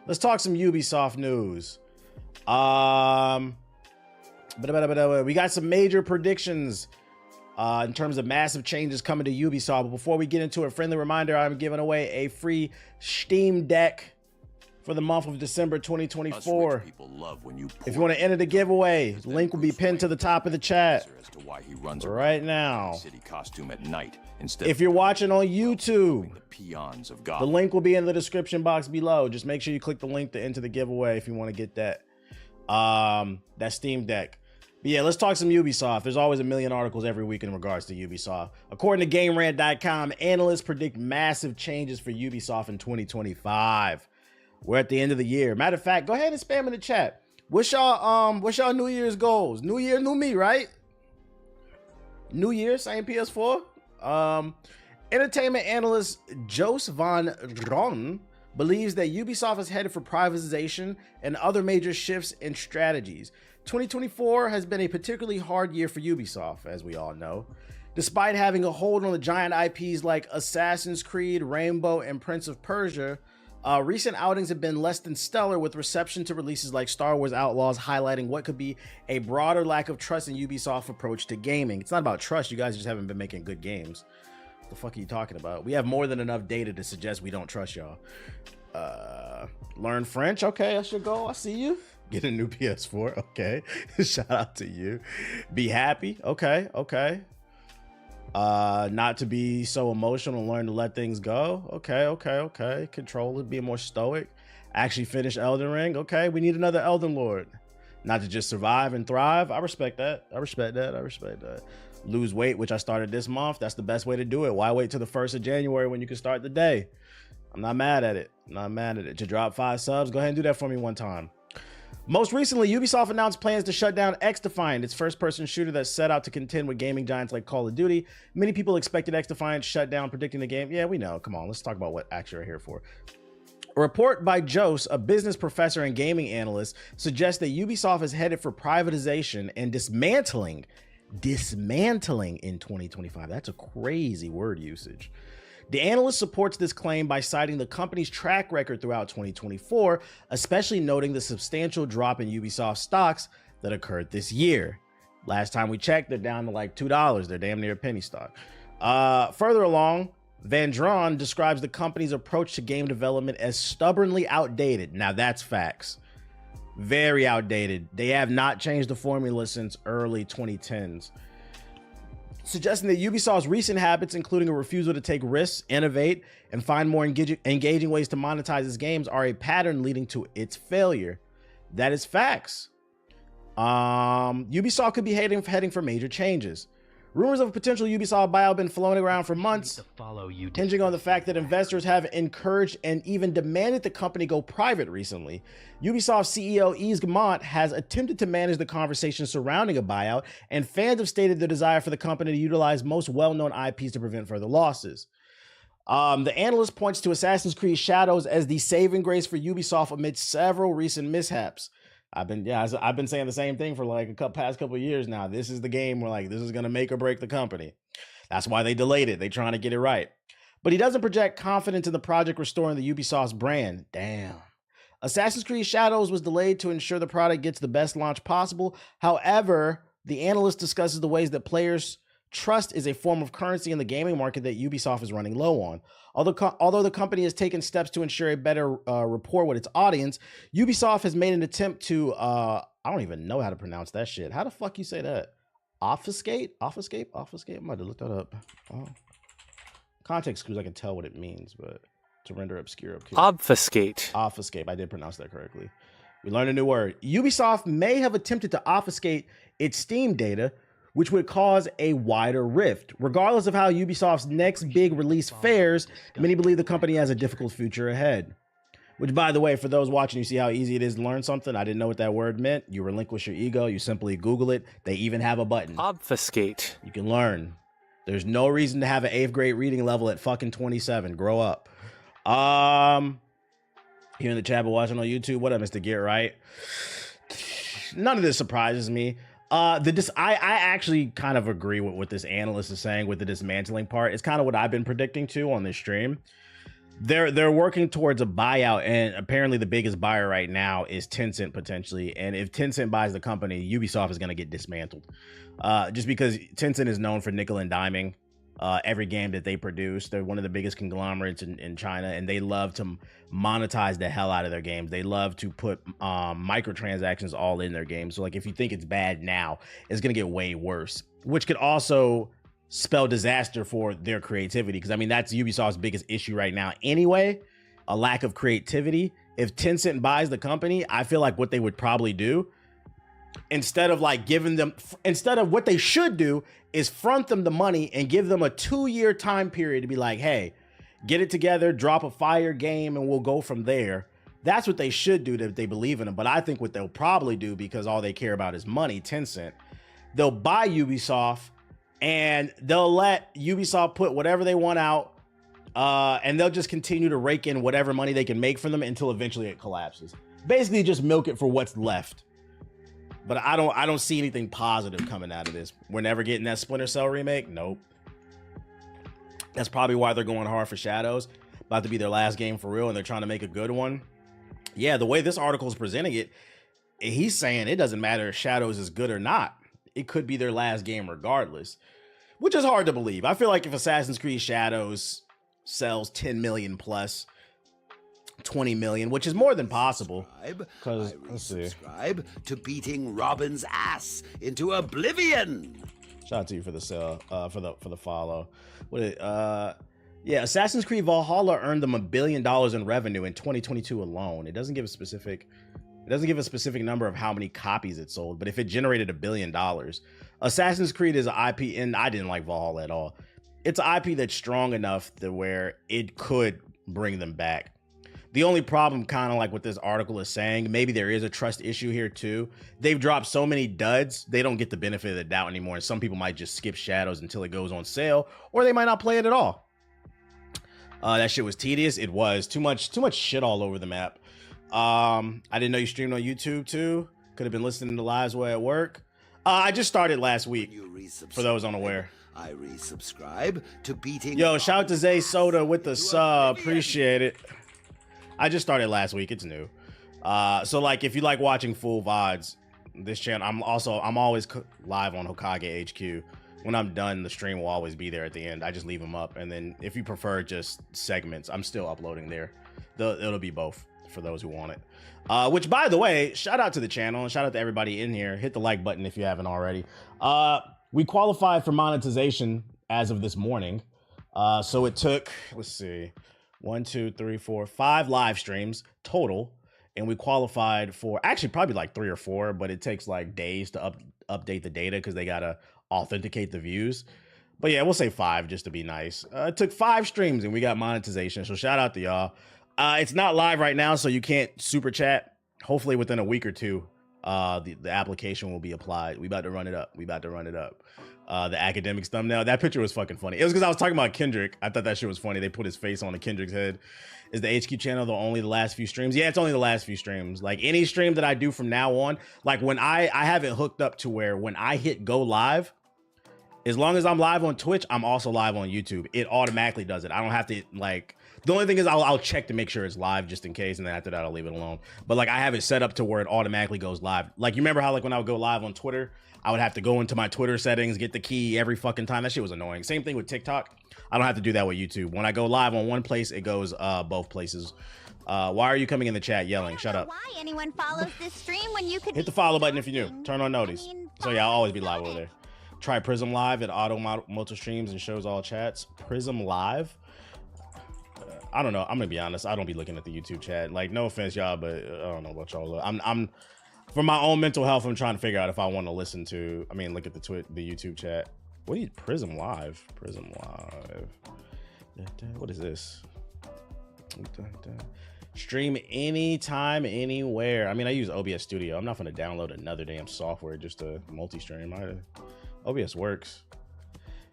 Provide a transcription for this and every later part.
Let's talk some Ubisoft news. We got some major predictions in terms of massive changes coming to Ubisoft. But before we get into it, friendly reminder, I'm giving away a free Steam Deck for the month of December 2024. If you want to enter the giveaway, link will be pinned to the top of the chat right now. If you're watching on YouTube, the link will be in the description box below. Just make sure you click the link to enter the giveaway if you want to get that Steam Deck. But yeah, let's talk some Ubisoft. There's always a million articles every week in regards to Ubisoft. According to GameRant.com, analysts predict massive changes for Ubisoft in 2025. We're at the end of the year. Matter of fact, go ahead and spam in the chat. What's y'all New Year's goals? New year, new me, right? New year, same PS4. Entertainment analyst Jos van Ron believes that Ubisoft is headed for privatization and other major shifts in strategies. 2024 has been a particularly hard year for Ubisoft, as we all know. Despite having a hold on the giant IPs like Assassin's Creed, Rainbow, and Prince of Persia, recent outings have been less than stellar, with reception to releases like Star Wars Outlaws highlighting what could be a broader lack of trust in Ubisoft's approach to gaming. It's not about trust, you guys just haven't been making good games. What the fuck are you talking about? We have more than enough data to suggest we don't trust y'all. Learn French, okay, that's your goal, I see you. Get a new PS4, okay. Shout out to you. Be happy, okay. Not to be so emotional and learn to let things go. Okay. Control it, be more stoic. Actually finish Elden Ring. Okay, we need another Elden Lord. Not to just survive and thrive. I respect that. Lose weight, which I started this month. That's the best way to do it. Why wait till the 1st of January when you can start the day? I'm not mad at it. To drop 5 subs, go ahead and do that for me one time. Most recently, Ubisoft announced plans to shut down X-Defiant, its first-person shooter that set out to contend with gaming giants like Call of Duty. Many people expected X-Defiant shut down, predicting the game. Yeah, we know. Come on, let's talk about what actually we're here for. A report by Jos, a business professor and gaming analyst, suggests that Ubisoft is headed for privatization and dismantling in 2025. That's a crazy word usage. The analyst supports this claim by citing the company's track record throughout 2024, especially noting the substantial drop in Ubisoft stocks that occurred this year. Last time we checked, they're down to like $2. They're damn near a penny stock. Further along, Van Dron describes the company's approach to game development as stubbornly outdated. Now that's facts. Very outdated. They have not changed the formula since early 2010s. Suggesting that Ubisoft's recent habits, including a refusal to take risks, innovate, and find more engaging ways to monetize its games, are a pattern leading to its failure. That is facts. Ubisoft could be heading for major changes. Rumors of a potential Ubisoft buyout have been floating around for months, hinging on the fact that investors have encouraged and even demanded the company go private recently. Ubisoft CEO Yves Guillemot has attempted to manage the conversation surrounding a buyout, and fans have stated their desire for the company to utilize most well-known IPs to prevent further losses. The analyst points to Assassin's Creed Shadows as the saving grace for Ubisoft amid several recent mishaps. I've been saying the same thing for like past couple of years now. This is the game where like this is gonna make or break the company. That's why they delayed it. They're trying to get it right. But he doesn't project confidence in the project restoring the Ubisoft's brand. Damn. Assassin's Creed Shadows was delayed to ensure the product gets the best launch possible. However, the analyst discusses the ways that players' trust is a form of currency in the gaming market that Ubisoft is running low on. Although the company has taken steps to ensure a better rapport with its audience, Ubisoft has made an attempt to, I don't even know how to pronounce that shit. How the fuck you say that? Obfuscate? I'm about to look that up. Oh. Context clues, I can tell what it means, but to render obscure. Obfuscate. Obfuscate, I did pronounce that correctly. We learned a new word. Ubisoft may have attempted to obfuscate its Steam data, which would cause a wider rift. Regardless of how Ubisoft's next big release fares, many believe the company has a difficult future ahead. Which, by the way, for those watching, you see how easy it is to learn something? I didn't know what that word meant. You relinquish your ego. You simply Google it. They even have a button. Obfuscate. You can learn. There's no reason to have an 8th grade reading level at fucking 27. Grow up. Here in the chat, but watching on YouTube. What up, Mr. Get Right? None of this surprises me. I actually kind of agree with what this analyst is saying with the dismantling part. It's kind of what I've been predicting too on this stream. They're working towards a buyout, and apparently the biggest buyer right now is Tencent potentially. And if Tencent buys the company, Ubisoft is going to get dismantled, just because Tencent is known for nickel and diming every game that they produce. They're one of the biggest conglomerates in China, and they love to monetize the hell out of their games. They love to put microtransactions all in their games. So like if you think it's bad now, it's going to get way worse, which could also spell disaster for their creativity, because I mean that's Ubisoft's biggest issue right now anyway, a lack of creativity. If Tencent buys the company, I feel like what they would probably do, instead of what they should do is front them the money and give them a 2-year time period to be like, hey, get it together, drop a fire game, and we'll go from there. That's what they should do if they believe in them. But I think what they'll probably do, because all they care about is money, Tencent, they'll buy Ubisoft and they'll let Ubisoft put whatever they want out, and they'll just continue to rake in whatever money they can make from them until eventually it collapses. Basically, just milk it for what's left. But I don't see anything positive coming out of this. We're never getting that Splinter Cell remake. Nope. That's probably why they're going hard for Shadows. About to be their last game for real, and they're trying to make a good one. Yeah, the way this article is presenting it, he's saying it doesn't matter if Shadows is good or not. It could be their last game regardless, which is hard to believe. I feel like if Assassin's Creed Shadows sells 10 million plus 20 million, which is more than possible, because subscribe to beating Robin's ass into oblivion. Shout out to you for the sale, for the follow. Yeah, Assassin's Creed Valhalla earned them $1 billion in revenue in 2022 alone. It doesn't give a specific number of how many copies it sold, but if it generated $1 billion, Assassin's Creed is an IP, and I didn't like Valhalla at all. It's an IP that's strong enough to where it could bring them back. The only problem, kind of like what this article is saying, maybe there is a trust issue here too. They've dropped so many duds, they don't get the benefit of the doubt anymore. And some people might just skip Shadows until it goes on sale, or they might not play it at all. That shit was tedious. It was too much shit all over the map. I didn't know you streamed on YouTube too. Could have been listening to lives while at work. I just started last week, for those unaware. I resubscribe to beating. Yo, shout out to Zay Soda with the sub. Appreciate it. I just started last week. It's new. So like, if you like watching full VODs, this channel, I'm always live on Hokage HQ. When I'm done, the stream will always be there at the end. I just leave them up. And then if you prefer just segments, I'm still uploading there. It'll be both for those who want it. Which, by the way, shout out to the channel and shout out to everybody in here. Hit the like button if you haven't already. We qualified for monetization as of this morning. So it took, let's see, 1, 2, 3, 4, 5 live streams total. And we qualified for actually probably like 3 or 4, but it takes like days to update the data because they got to authenticate the views. But yeah, we'll say 5 just to be nice. It took 5 streams and we got monetization. So shout out to y'all. It's not live right now, so you can't super chat. Hopefully within a week or two, the application will be applied. We about to run it up. The academics thumbnail. That picture was fucking funny. It was because I was talking about Kendrick. I thought that shit was funny. They put his face on the Kendrick's head. Is the HQ channel only the last few streams? Yeah, it's only the last few streams. Like any stream that I do from now on, like when I have it hooked up to where when I hit go live, as long as I'm live on Twitch, I'm also live on YouTube. It automatically does it. I don't have to like, the only thing is I'll check to make sure it's live just in case. And then after that, I'll leave it alone. But like I have it set up to where it automatically goes live. Like you remember how like when I would go live on Twitter, I would have to go into my Twitter settings, get the key every fucking time. That shit was annoying. Same thing with TikTok. I don't have to do that with YouTube. When I go live on one place, it goes both places. Why are you coming in the chat yelling? Shut up. Why anyone follows this stream when you could hit the follow button if you're new. Turn on notice. So yeah, I'll always be live over there. Try Prism Live. It auto multi streams and shows all chats. Prism Live. I don't know. I'm gonna be honest. I don't be looking at the YouTube chat. Like, no offense, y'all, but I don't know about y'all. I'm for my own mental health. I'm trying to figure out if I want to listen to. I mean, look at the YouTube chat. What do you Prism Live? Prism Live. What is this? Stream anytime, anywhere. I mean, I use OBS Studio. I'm not gonna download another damn software just to multi-stream. OBS works.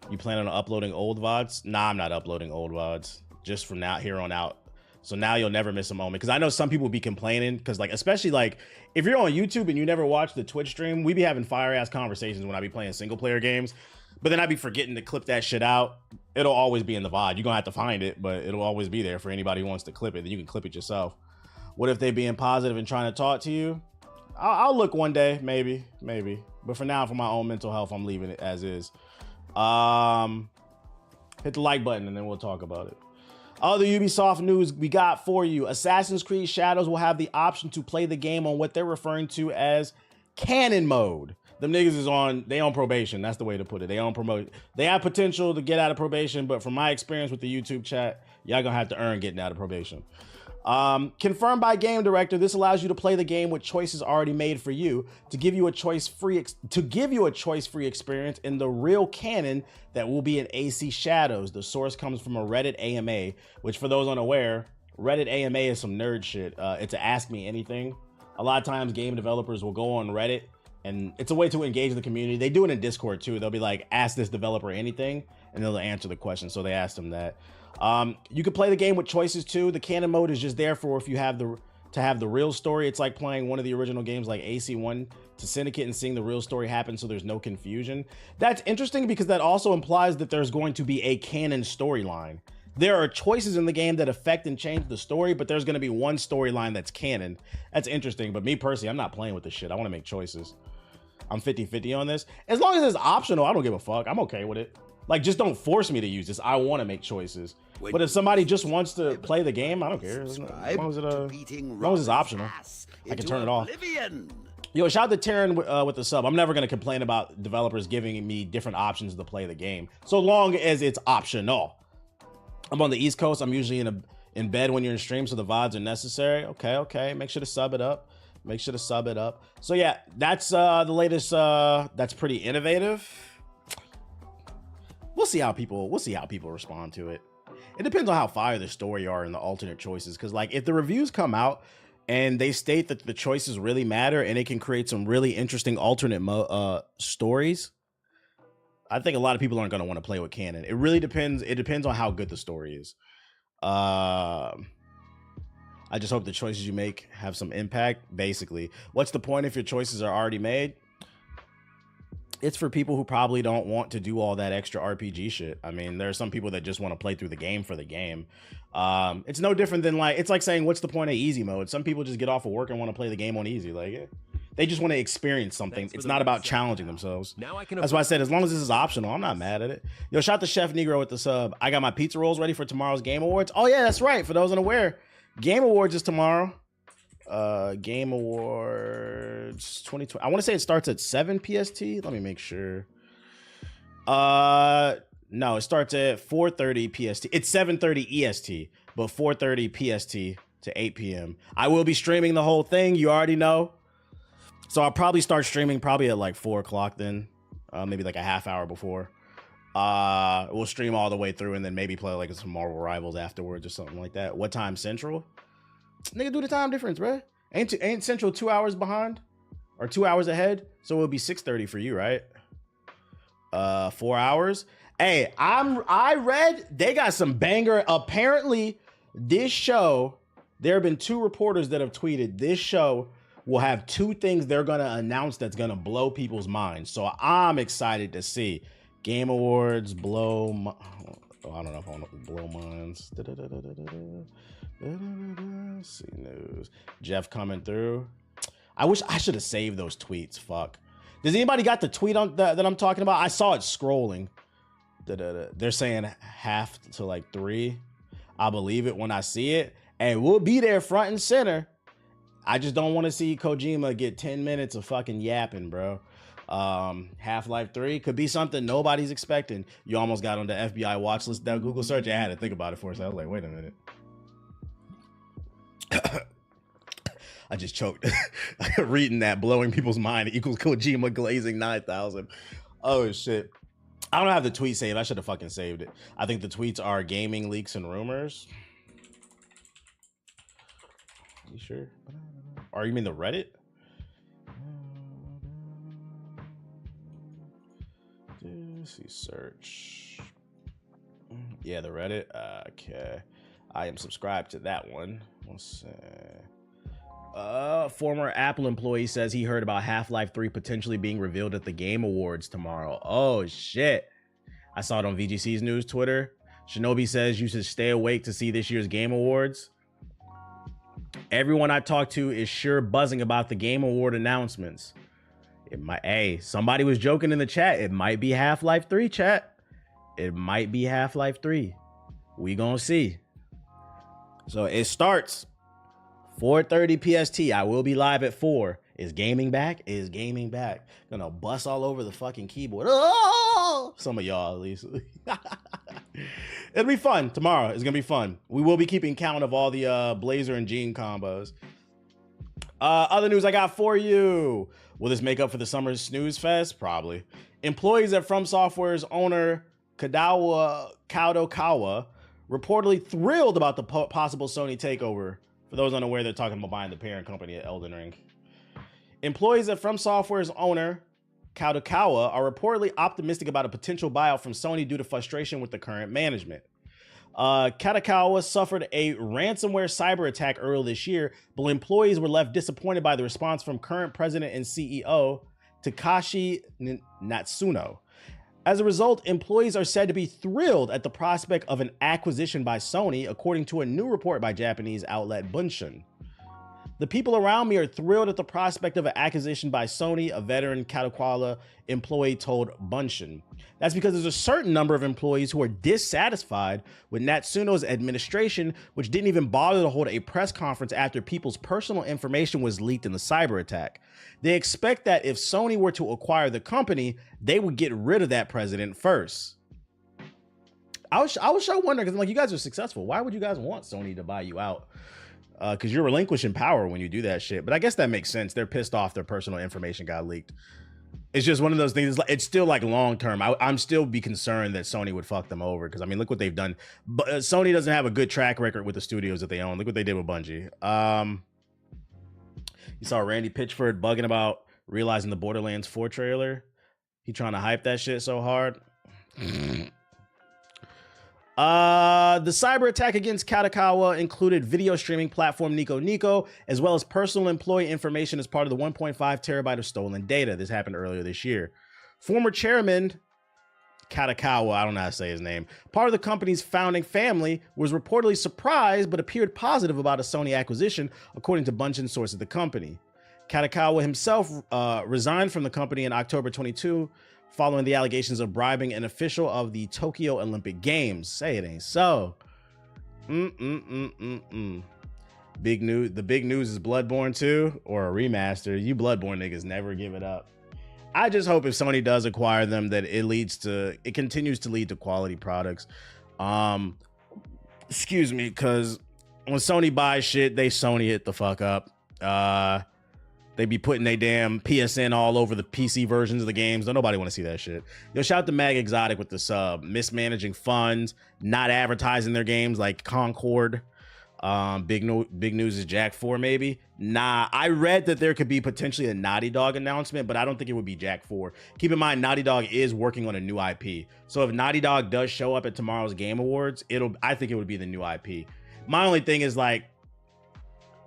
You plan on uploading old VODs? Nah, I'm not uploading old VODs. Just from now here on out. So now you'll never miss a moment. Because I know some people be complaining. Because like, especially like, if you're on YouTube and you never watch the Twitch stream, we be having fire ass conversations when I be playing single player games. But then I'd be forgetting to clip that shit out. It'll always be in the VOD. You're gonna have to find it, but it'll always be there for anybody who wants to clip it. Then you can clip it yourself. What if they being positive and trying to talk to you? I'll look one day, maybe. But for now, for my own mental health, I'm leaving it as is. Hit the like button and then we'll talk about it. Other Ubisoft news we got for you. Assassin's Creed Shadows will have the option to play the game on what they're referring to as canon mode. Them niggas is on probation. That's the way to put it. They on promote. They have potential to get out of probation, but from my experience with the YouTube chat, y'all gonna have to earn getting out of probation. Confirmed by game director, this allows you to play the game with choices already made for you to give you a choice-free experience in the real canon that will be in AC Shadows. The source comes from a Reddit AMA, which for those unaware, Reddit AMA is some nerd shit. It's a ask me anything. A lot of times game developers will go on Reddit and it's a way to engage the community. They do it in Discord too. They'll be like, ask this developer anything and they'll answer the question. So they asked them that. You can play the game with choices too. The canon mode is just there for if you have the real story. It's like playing one of the original games like AC1 to Syndicate and seeing the real story happen so there's no confusion. That's interesting because that also implies that there's going to be a canon storyline. There are choices in the game that affect and change the story, but there's going to be one storyline that's canon. That's interesting, but me personally, I'm not playing with this shit. I want to make choices. I'm 50-50 on this. As long as it's optional, I don't give a fuck. I'm okay with it. Like, just don't force me to use this. I want to make choices. But if somebody just wants to play the game, I don't care. As long as it's optional, I can turn it off. Yo, shout out to Taryn with the sub. I'm never going to complain about developers giving me different options to play the game, so long as it's optional. I'm on the East Coast. I'm usually in bed when you're in stream, so the VODs are necessary. Okay. Make sure to sub it up. So yeah, that's the latest. That's pretty innovative. We'll see how people respond to it. It depends on how fire the story are and the alternate choices. Because like if the reviews come out and they state that the choices really matter and it can create some really interesting alternate stories, I think a lot of people aren't going to want to play with canon. It really depends. It depends on how good the story is. I just hope the choices you make have some impact. Basically, what's the point if your choices are already made? It's for people who probably don't want to do all that extra RPG shit. I mean, there are some people that just want to play through the game for the game. It's no different than it's like saying, what's the point of easy mode? Some people just get off of work and want to play the game on easy. Like, they just want to experience something. It's not about challenging themselves. That's why I said, as long as this is optional, I'm not mad at it. Yo, shout out to Chef Negro with the sub. I got my pizza rolls ready for tomorrow's Game Awards. Oh yeah, that's right. For those unaware, Game Awards is tomorrow. Game Awards 2020. I want to say it starts at 7 PST. Let me make sure. No, it starts at 4:30 PST. It's 7:30 EST, but 4:30 PST to 8 p.m. I will be streaming the whole thing. You already know. So I'll probably start streaming probably at like 4 o'clock then, maybe like a half hour before. We'll stream all the way through and then maybe play like some Marvel Rivals afterwards or something like that. What time Central? Nigga, do the time difference, bro. Ain't Central 2 hours behind or 2 hours ahead? So it'll be 6:30 for you, right? 4 hours. Hey, I read they got some banger. Apparently, this show, there have been 2 reporters that have tweeted this show will have 2 things they're gonna announce that's gonna blow people's minds. So I'm excited to see Game Awards blow. I don't know if I want to blow minds. See news. Jeff coming through. I wish I should have saved those tweets. Fuck. Does anybody got the tweet on that I'm talking about? I saw it scrolling. They're saying half to like 3. I'll believe it when I see it, and we'll be there front and center. I just don't want to see Kojima get 10 minutes of fucking yapping, bro. Half-Life 3 could be something nobody's expecting. You almost got on the FBI watch list. That Google search, I had to think about it for a second. I was like, wait a minute. I just choked. Reading that, blowing people's mind equals Kojima glazing 9,000. Oh shit. I don't have the tweet saved. I should have fucking saved it. I think the tweets are gaming leaks and rumors. You sure? Or you mean the Reddit? See search. Yeah, the Reddit. Okay. I am subscribed to that one. Let's see. Former Apple employee says he heard about Half-Life 3 potentially being revealed at the Game Awards tomorrow. Oh shit. I saw it on VGC's news Twitter. Shinobi says you should stay awake to see this year's Game Awards. Everyone I talked to is sure buzzing about the Game Award announcements. It might, hey, somebody was joking in the chat. It might be Half-Life 3, chat. It might be Half-Life 3. We gonna see. So it starts 4:30 PST. I will be live at 4. Is gaming back? Is gaming back? Gonna bust all over the fucking keyboard. Oh! Some of y'all, at least. It'll be fun tomorrow. It's gonna be fun. We will be keeping count of all the Blazer and Jean combos. Other news I got for you. Will this make up for the summer snooze fest? Probably. Employees at From Software's owner Kadokawa reportedly thrilled about the possible Sony takeover. For those unaware, they're talking about buying the parent company at Elden Ring. Employees at From Software's owner Kadokawa are reportedly optimistic about a potential buyout from Sony due to frustration with the current management. Kadokawa suffered a ransomware cyber attack earlier this year, but employees were left disappointed by the response from current president and CEO Takashi Natsuno. As a result, employees are said to be thrilled at the prospect of an acquisition by Sony, according to a new report by Japanese outlet Bunshin. The people around me are thrilled at the prospect of an acquisition by Sony, a veteran Kadokawa employee told Bunshin. That's because there's a certain number of employees who are dissatisfied with Natsuno's administration, which didn't even bother to hold a press conference after people's personal information was leaked in the cyber attack. They expect that if Sony were to acquire the company, they would get rid of that president first. I was sure wondering, because I'm like, you guys are successful. Why would you guys want Sony to buy you out? Because you're relinquishing power when you do that shit. But I guess that makes sense. They're pissed off their personal information got leaked. It's just one of those things. It's still like long term. I'm still be concerned that Sony would fuck them over. Because I mean, look what they've done. But Sony doesn't have a good track record with the studios that they own. Look what they did with Bungie. You saw Randy Pitchford bugging about realizing the Borderlands 4 trailer. He trying to hype that shit so hard. The cyber attack against Kadokawa included video streaming platform Nico Nico, as well as personal employee information as part of the 1.5 terabyte of stolen data. This happened earlier this year. Former chairman Kadokawa, I don't know how to say his name, part of the company's founding family, was reportedly surprised but appeared positive about a Sony acquisition, according to Bunshin source at the company. Kadokawa himself resigned from the company in October 22, following the allegations of bribing an official of the Tokyo Olympic Games. Say it ain't so. Big news. The big news is Bloodborne 2 or a remaster. You Bloodborne niggas never give it up. I just hope if Sony does acquire them that it continues to lead to quality products. Excuse me, because when Sony buys shit, they Sony it the fuck up. They be putting their damn PSN all over the PC versions of the games. Don't nobody want to see that shit. Yo, shout out to Mag Exotic with the sub. Mismanaging funds, not advertising their games like Concord. Big news is Jack 4 maybe. Nah, I read that there could be potentially a Naughty Dog announcement, but I don't think it would be Jack 4. Keep in mind, Naughty Dog is working on a new IP. So if Naughty Dog does show up at tomorrow's Game Awards, I think it would be the new IP. My only thing is like,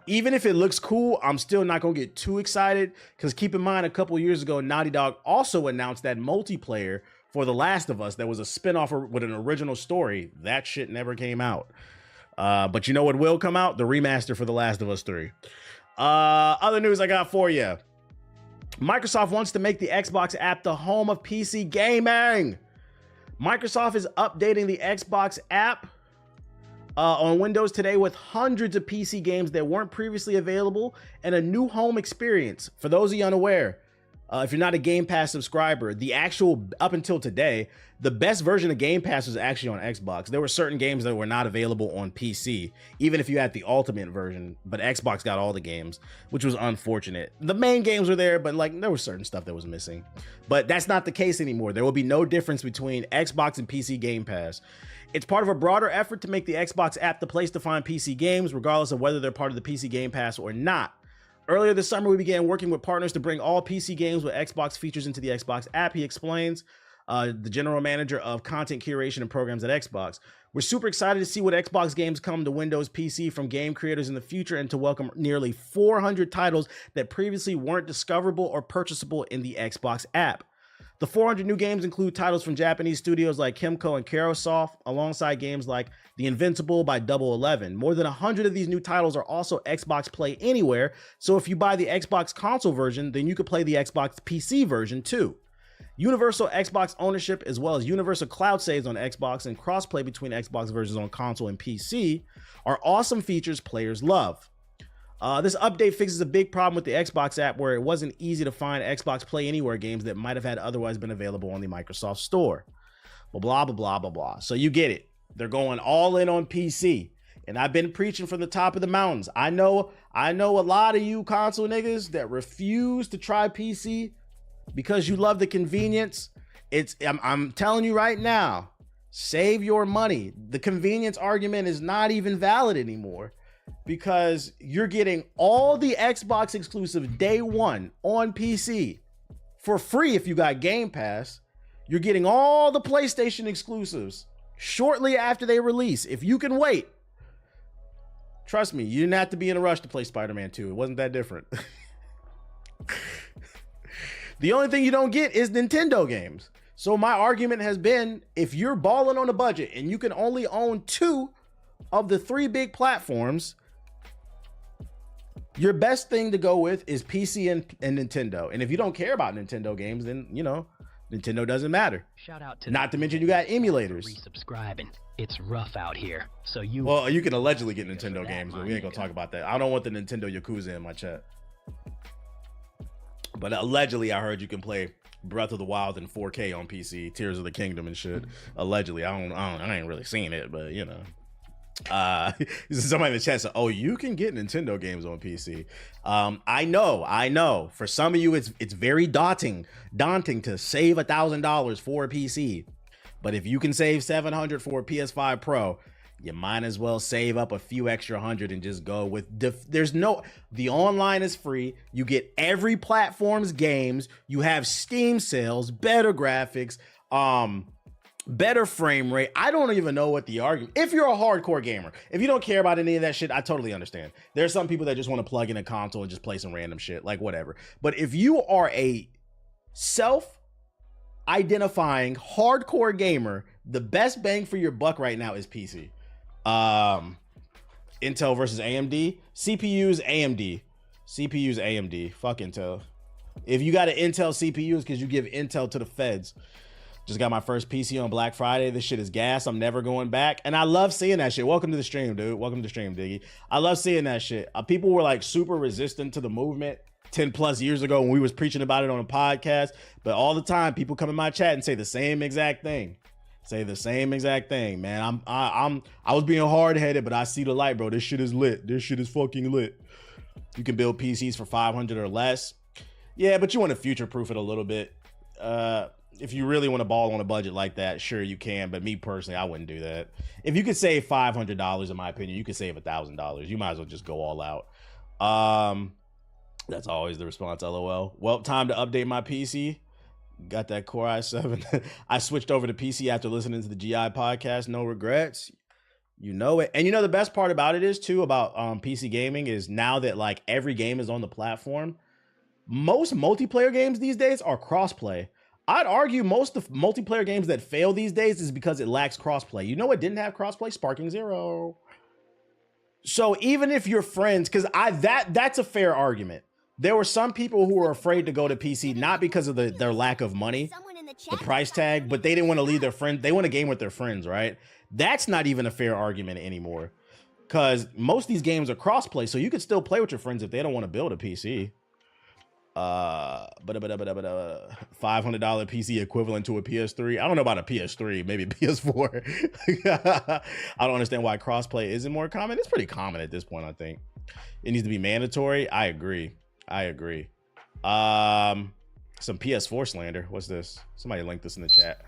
even if it looks cool, I'm still not gonna get too excited, because keep in mind, a couple years ago, Naughty Dog also announced that multiplayer for The Last of Us that was a spinoff with an original story. That shit never came out. But you know what will come out? The remaster for The Last of Us 3. Other news I got for you. Microsoft wants to make the Xbox app the home of PC gaming. Microsoft is updating the Xbox app on Windows today with hundreds of PC games that weren't previously available and a new home experience. For those of you unaware, if you're not a Game Pass subscriber, the actual, up until today, the best version of Game Pass was actually on Xbox. There were certain games that were not available on PC, even if you had the Ultimate version, but Xbox got all the games, which was unfortunate. The main games were there, but like there was certain stuff that was missing. But that's not the case anymore. There will be no difference between Xbox and PC Game Pass. It's part of a broader effort to make the Xbox app the place to find PC games, regardless of whether they're part of the PC Game Pass or not. Earlier this summer, we began working with partners to bring all PC games with Xbox features into the Xbox app, he explains, the general manager of content curation and programs at Xbox. We're super excited to see what Xbox games come to Windows PC from game creators in the future, and to welcome nearly 400 titles that previously weren't discoverable or purchasable in the Xbox app. The 400 new games include titles from Japanese studios like Kimco and Carosoft, alongside games like The Invincible by Double 11. More than 100 of these new titles are also Xbox Play Anywhere, so if you buy the Xbox console version, then you could play the Xbox PC version too. Universal Xbox ownership, as well as universal cloud saves on Xbox and crossplay between Xbox versions on console and PC, are awesome features players love. This update fixes a big problem with the Xbox app where it wasn't easy to find Xbox Play Anywhere games that might have had otherwise been available on the Microsoft Store. Blah, blah, blah, blah, blah. So you get it. They're going all in on PC. And I've been preaching from the top of the mountains. I know a lot of you console niggas that refuse to try PC because you love the convenience. I'm telling you right now, save your money. The convenience argument is not even valid anymore, because you're getting all the Xbox exclusive day one on PC for free if you got Game Pass. You're getting all the PlayStation exclusives shortly after they release. If you can wait, trust me, you didn't have to be in a rush to play Spider-Man 2. It wasn't that different. The only thing you don't get is Nintendo games. So my argument has been, if you're balling on a budget and you can only own 2 of the 3 big platforms, your best thing to go with is PC and Nintendo. And if you don't care about Nintendo games, then, you know, Nintendo doesn't matter. Shout out to Not to mention you got emulators. Resubscribing. It's rough out here. So Well, you can allegedly get Nintendo games, but we ain't gonna talk about that. I don't want the Nintendo Yakuza in my chat. But allegedly, I heard you can play Breath of the Wild in 4K on PC, Tears of the Kingdom and shit. Allegedly, I ain't really seen it, but you know. Somebody in the chat said, "Oh, you can get Nintendo games on PC." I know. For some of you, it's very daunting to save $1,000 for a PC. But if you can save $700 for a PS5 Pro, you might as well save up a few extra hundred and just go with the online is free. You get every platform's games. You have Steam sales, better graphics, better frame rate. I don't even know what the argument. If you're a hardcore gamer, if you don't care about any of that shit, I totally understand. There's some people that just want to plug in a console and just play some random shit, like whatever. But if you are a self-identifying hardcore gamer, the best bang for your buck right now is PC. Intel versus AMD. CPUs AMD. Fuck Intel. If you got an Intel CPU, it's because you give Intel to the feds. Just got my first PC on Black Friday. This shit is gas. I'm never going back. And I love seeing that shit. Welcome to the stream, dude. Welcome to the stream, Diggy. I love seeing that shit. People were like super resistant to the movement 10 plus years ago when we was preaching about it on a podcast. But all the time, people come in my chat and say the same exact thing. Man. I was being hard headed, but I see the light, bro. This shit is lit. This shit is fucking lit. You can build PCs for 500 or less. Yeah, but you want to future proof it a little bit. If you really want to ball on a budget like that, sure you can. But me personally, I wouldn't do that. If you could save $500, in my opinion, you could save $1,000. You might as well just go all out. That's always the response. LOL. Well, time to update my PC. Got that Core i7. I switched over to PC after listening to the GI podcast. No regrets. You know it. And you know the best part about it is too about PC gaming is now that like every game is on the platform. Most multiplayer games these days are crossplay. I'd argue most of multiplayer games that fail these days is because it lacks crossplay. You know what didn't have crossplay? Sparking Zero. So even if your friends, because that's a fair argument. There were some people who were afraid to go to PC, not because of their lack of money, the price tag, but they didn't want to leave their friends. They want to game with their friends, right? That's not even a fair argument anymore, because most of these games are crossplay, so you could still play with your friends if they don't want to build a PC. $500 PC equivalent to a PS3. I don't know about a PS3, maybe PS4. I don't understand why crossplay isn't more common. It's pretty common at this point, I think. It needs to be mandatory. I agree. Some PS4 slander. What's this? Somebody linked this in the chat.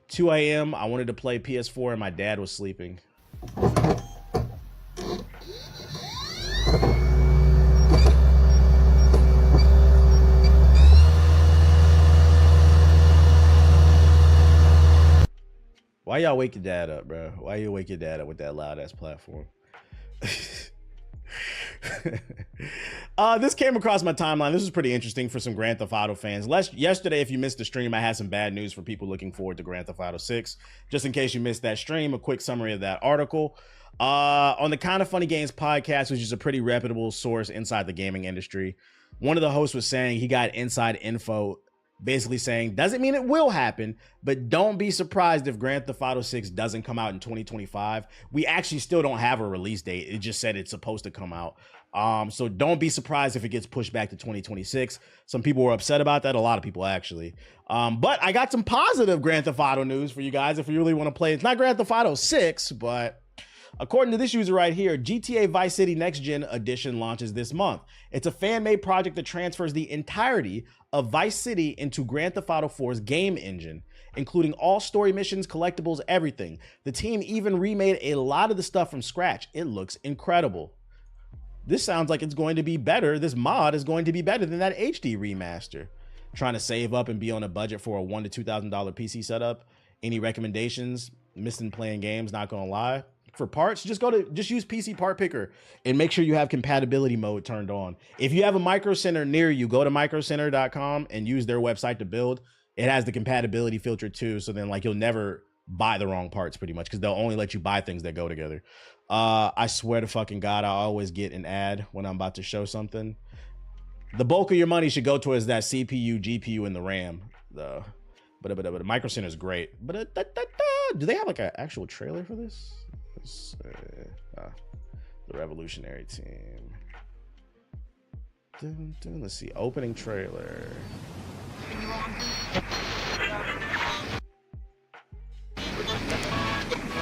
2 a.m. I wanted to play PS4 and my dad was sleeping. Why y'all wake your dad up, bro? Why you wake your dad up with that loud ass platform? This came across my timeline. This was pretty interesting for some Grand Theft Auto fans. Yesterday, if you missed the stream, I had some bad news for people looking forward to Grand Theft Auto 6. Just in case you missed that stream, a quick summary of that article. On the Kind of Funny Games podcast, which is a pretty reputable source inside the gaming industry, one of the hosts was saying he got inside info, basically saying, doesn't mean it will happen, but don't be surprised if Grand Theft Auto 6 doesn't come out in 2025. We actually still don't have a release date. It just said it's supposed to come out. So don't be surprised if it gets pushed back to 2026. Some people were upset about that. A lot of people actually. But I got some positive Grand Theft Auto news for you guys if you really want to play. It's not Grand Theft Auto 6, but according to this user right here, GTA Vice City Next Gen Edition launches this month. It's a fan-made project that transfers the entirety of Vice City into Grand Theft Auto 4's game engine, including all story missions, collectibles, everything. The team even remade a lot of the stuff from scratch. It looks incredible. This sounds like it's going to be better. This mod is going to be better than that HD remaster. Trying to save up and be on a budget for a $1,000 to $2,000 PC setup. Any recommendations? Missing playing games, not gonna lie. For parts, just use PC Part Picker and make sure you have compatibility mode turned on. If you have a Micro Center near you, go to microcenter.com and use their website to build. It has the compatibility filter too, so then like you'll never buy the wrong parts pretty much because they'll only let you buy things that go together. I swear to fucking God, I always get an ad when I'm about to show something. The bulk of your money should go towards that CPU, GPU, and the RAM. But Micro Center is great. But do they have like an actual trailer for this? The Revolutionary Team. Let's see, opening trailer.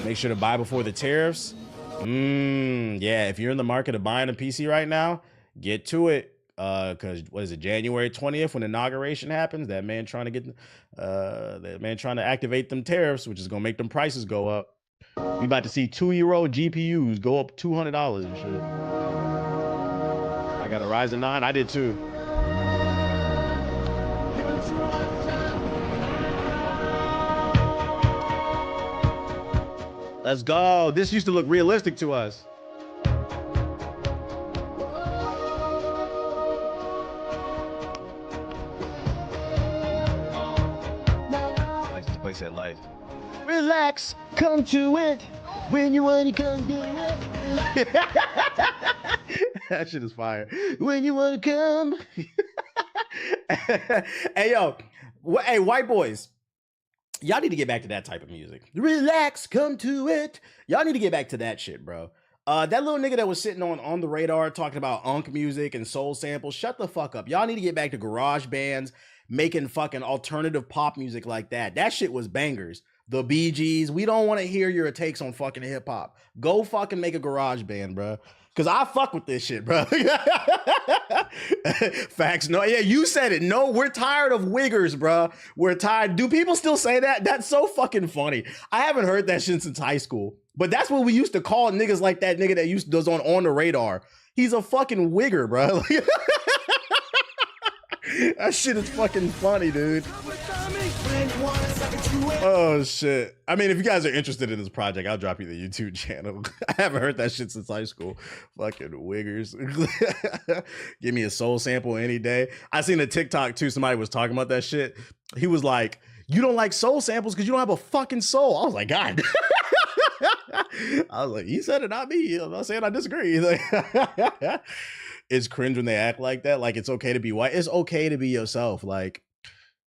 Make sure to buy before the tariffs. Yeah, if you're in the market of buying a PC right now, get to it. Because what is it, January 20th when inauguration happens? That man trying to activate them tariffs, which is gonna make them prices go up. We about to see 2-year-old GPUs go up $200 and shit. I got a Ryzen 9. I did too. Let's go. This used to look realistic to us. Place that life. Relax, come to it when you want to come to it. That shit is fire. When you want to come. Hey, yo. Hey, white boys. Y'all need to get back to that type of music. Relax, come to it. Y'all need to get back to that shit, bro. That little nigga that was sitting on the radar talking about unk music and soul samples, shut the fuck up. Y'all need to get back to garage bands, making fucking alternative pop music like that. That shit was bangers. The Bee Gees. We don't want to hear your takes on fucking hip hop. Go fucking make a garage band, bro. Cause I fuck with this shit, bro. Facts. No, yeah, you said it. No, we're tired of wiggers, bro. We're tired. Do people still say that? That's so fucking funny. I haven't heard that shit since high school. But that's what we used to call niggas like that nigga that used to does on the radar. He's a fucking wigger, bro. That shit is fucking funny, dude. Oh shit. I mean, if you guys are interested in this project, I'll drop you the YouTube channel. I haven't heard that shit since high school. Fucking wiggers. Give me a soul sample any day. I seen a TikTok too. Somebody was talking about that shit. He was like, you don't like soul samples because you don't have a fucking soul. I was like, God. I was like, you said it, not me. I'm not saying I disagree. Like, it's cringe when they act like that. Like, it's okay to be white. It's okay to be yourself. Like,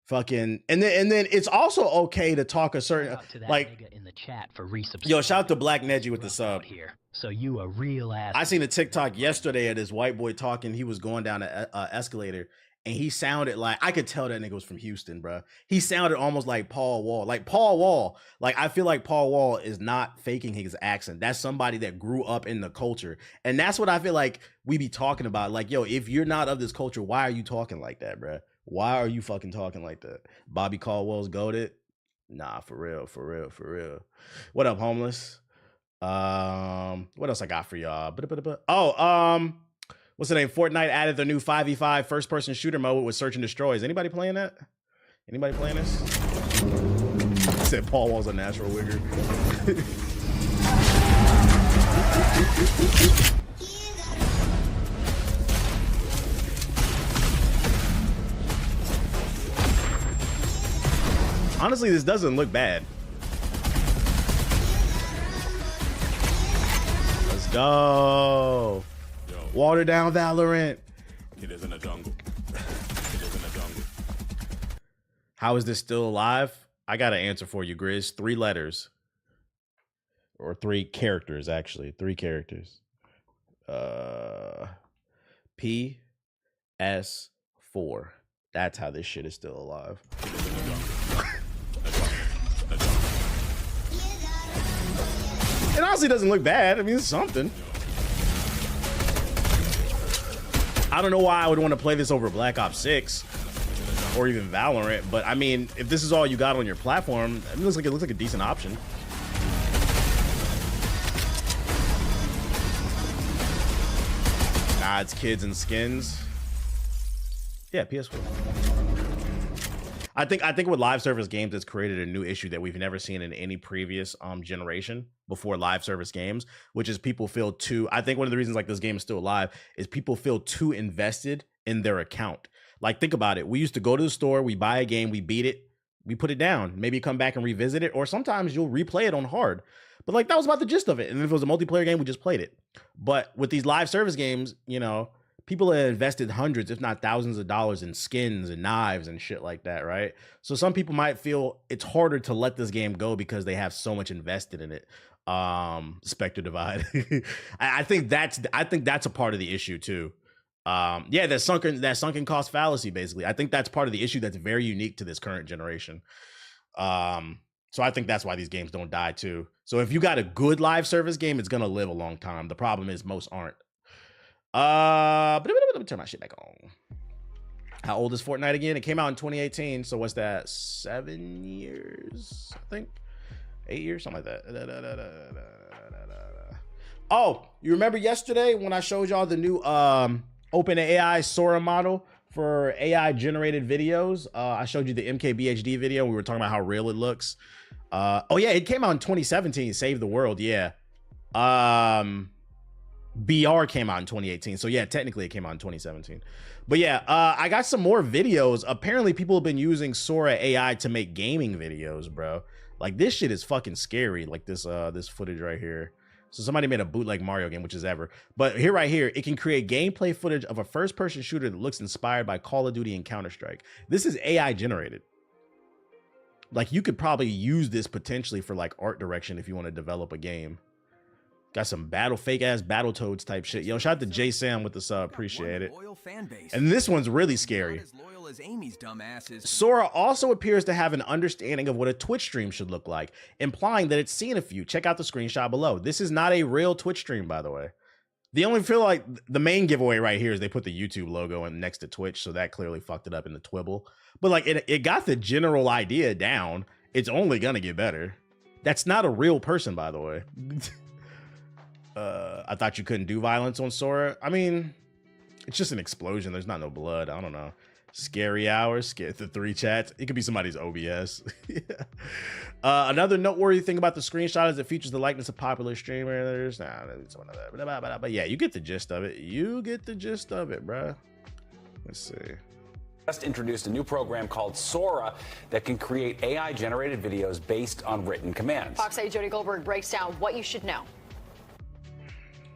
fucking, and then it's also okay to talk a certain like in the chat for resubscribing. Yo, shout out to Black Neji with the sub here. So you a real ass. I seen a TikTok yesterday of this white boy talking. He was going down an escalator, and he sounded like, I could tell that nigga was from Houston, bro. He sounded almost like Paul Wall. Like Paul Wall. Like, I feel like Paul Wall is not faking his accent. That's somebody that grew up in the culture. And that's what I feel like we be talking about. Like, yo, if you're not of this culture, why are you talking like that, bro? Why are you fucking talking like that? Bobby Caldwell's goated? Nah, for real, for real, for real. What up, homeless? What else I got for y'all? Oh, what's the name? Fortnite added the new 5v5 first-person shooter mode with search and destroy. Is anybody playing that? Anybody playing this? I said Paul Wall's a natural wigger. Honestly, this doesn't look bad. Let's go. Water down Valorant. It is in the jungle. It is in the jungle. How is this still alive? I got an answer for you, Grizz. 3 letters. Or 3 characters, actually. 3 characters. PS4. That's how this shit is still alive. It honestly doesn't look bad. I mean, it's something. I don't know why I would want to play this over Black Ops 6 or even Valorant, but I mean, if this is all you got on your platform, it looks like a decent option. Nah, it's kids and skins. Yeah, PS4. I think with live service games, it's created a new issue that we've never seen in any previous generation before live service games, which is people feel too. I think one of the reasons like this game is still alive is people feel too invested in their account. Like, think about it. We used to go to the store, we buy a game, we beat it, we put it down, maybe come back and revisit it, or sometimes you'll replay it on hard. But like that was about the gist of it. And if it was a multiplayer game, we just played it. But with these live service games, you know, people have invested hundreds, if not thousands of dollars in skins and knives and shit like that, right? So some people might feel it's harder to let this game go because they have so much invested in it. Spectre Divide. I think that's a part of the issue too. Yeah, that sunken cost fallacy, basically. I think that's part of the issue that's very unique to this current generation. So I think that's why these games don't die too. So if you got a good live service game, it's gonna live a long time. The problem is most aren't. But let me turn my shit back on. How old is Fortnite again? It came out in 2018. So what's that? 7 years, I think. 8 years, something like that. Oh, you remember yesterday when I showed y'all the new OpenAI Sora model for AI generated videos? I showed you the MKBHD video. We were talking about how real it looks. Oh yeah, it came out in 2017. Save the World. Yeah. BR came out in 2018. So yeah, technically it came out in 2017. But yeah, I got some more videos. Apparently people have been using Sora AI to make gaming videos, bro. Like this shit is fucking scary. Like this footage right here. So somebody made a bootleg Mario game, which is ever. But here, right here, it can create gameplay footage of a first-person shooter that looks inspired by Call of Duty and Counter-Strike. This is AI generated. Like you could probably use this potentially for like art direction if you want to develop a game. Got some fake ass Battletoads type shit. Yo, shout out to J Sam with the sub. Appreciate it. And this one's really scary. Sora also appears to have an understanding of what a Twitch stream should look like, implying that it's seen a few. Check out the screenshot below. This is not a real Twitch stream, by the way. The only feel like the main giveaway right here is they put the YouTube logo in next to Twitch, so that clearly fucked it up in the Twibble. But like it got the general idea down. It's only gonna get better. That's not a real person, by the way. I thought you couldn't do violence on Sora. I mean, it's just an explosion. There's not no blood. I don't know. Scary hours, the 3 chats. It could be somebody's OBS. Another noteworthy thing about the screenshot is it features the likeness of popular streamers. But yeah, you get the gist of it. You get the gist of it, bruh. Let's see. Just introduced a new program called Sora that can create AI-generated videos based on written commands. Fox 8 Jody Goldberg breaks down what you should know.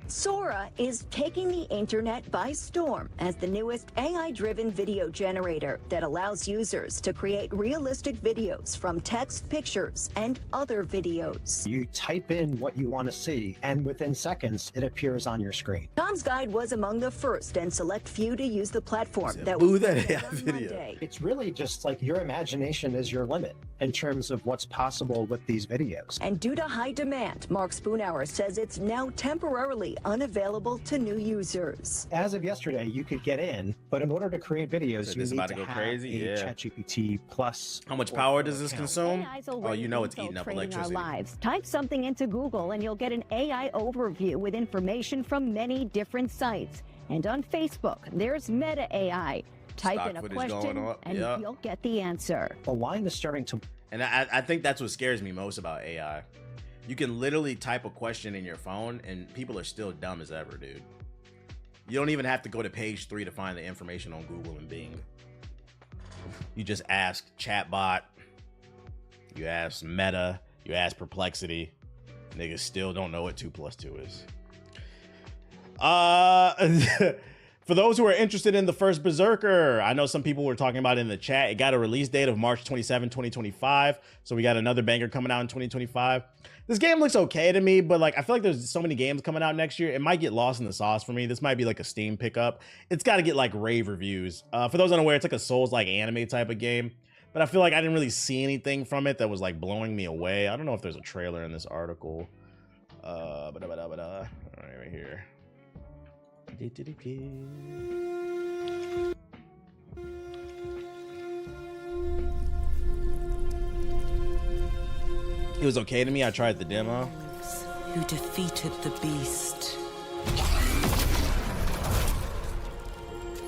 Sora is taking the internet by storm as the newest AI-driven video generator that allows users to create realistic videos from text, pictures, and other videos. You type in what you want to see, and within seconds, it appears on your screen. Tom's Guide was among the first and select few to use the platform that Boo was that revealed AI on video. Monday. It's really just like your imagination is your limit in terms of what's possible with these videos. And due to high demand, Mark Spoonhour says it's now temporarily unavailable to new users. As of yesterday, you could get in, but in order to create videos, So you this need about to to go have crazy? a Yeah. ChatGPT Plus. How much power does this account. consume? AI's Oh, already you know it's eating up infiltrating electricity. our lives. Type something into Google and you'll get an AI overview with information from many different sites. And on Facebook, there's Meta AI. Type Stock in a footage question going up. and Yeah. you'll get the answer. The line is starting to And I think that's what scares me most about AI. You can literally type a question in your phone and people are still dumb as ever, dude. You don't even have to go to page 3 to find the information on Google and Bing. You just ask chatbot, You ask Meta, you ask Perplexity, niggas still don't know what 2 + 2 is. For those who are interested in the first Berserker, I know some people were talking about it in the chat. It got a release date of March 27, 2025. So we got another banger coming out in 2025. This game looks okay to me, but like I feel like there's so many games coming out next year. It might get lost in the sauce for me. This might be like a Steam pickup. It's got to get like rave reviews. For those unaware, it's like a Souls-like anime type of game. But I feel like I didn't really see anything from it that was like blowing me away. I don't know if there's a trailer in this article. All right here. It was okay to me. I tried the demo. Who defeated the beast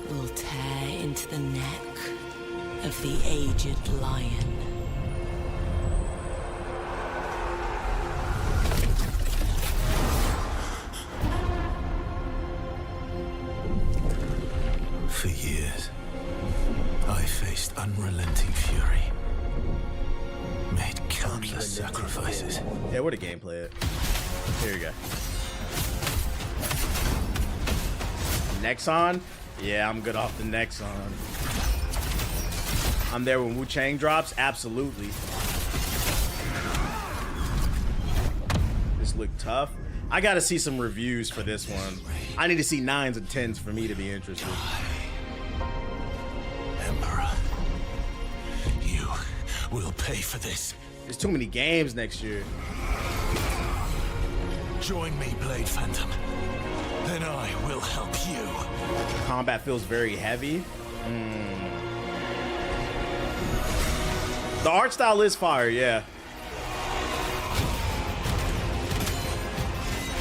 will tear into the neck of the aged lion. For years, I faced unrelenting fury, made countless sacrifices. Yeah, where the gameplay at? Here you go. Nexon? Yeah, I'm good off the Nexon. I'm there when Wu-Chang drops? Absolutely. This looked tough. I gotta see some reviews for this one. I need to see 9s and 10s for me to be interested. Emperor, you will pay for this. There's too many games next year. Join me, Blade Phantom. Then I will help you. Combat feels very heavy. The art style is fire, yeah.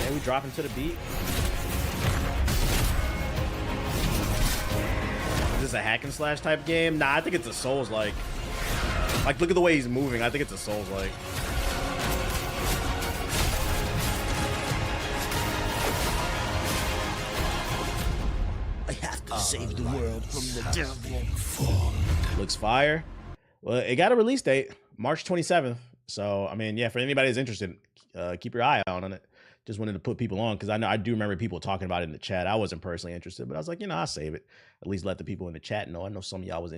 And we drop into the beat. Is this a hack and slash type game? Nah, I think it's a Souls-like. Like, look at the way he's moving. I think it's a Souls-like. I have to save the world from the devil. Looks fire. Well, it got a release date, March 27th. So, I mean, yeah, for anybody who's interested, keep your eye out on it. Just wanted to put people on because I do remember people talking about it in the chat. I wasn't personally interested, but I was like, you know, I'll save it. At least let the people in the chat know. I know some of y'all was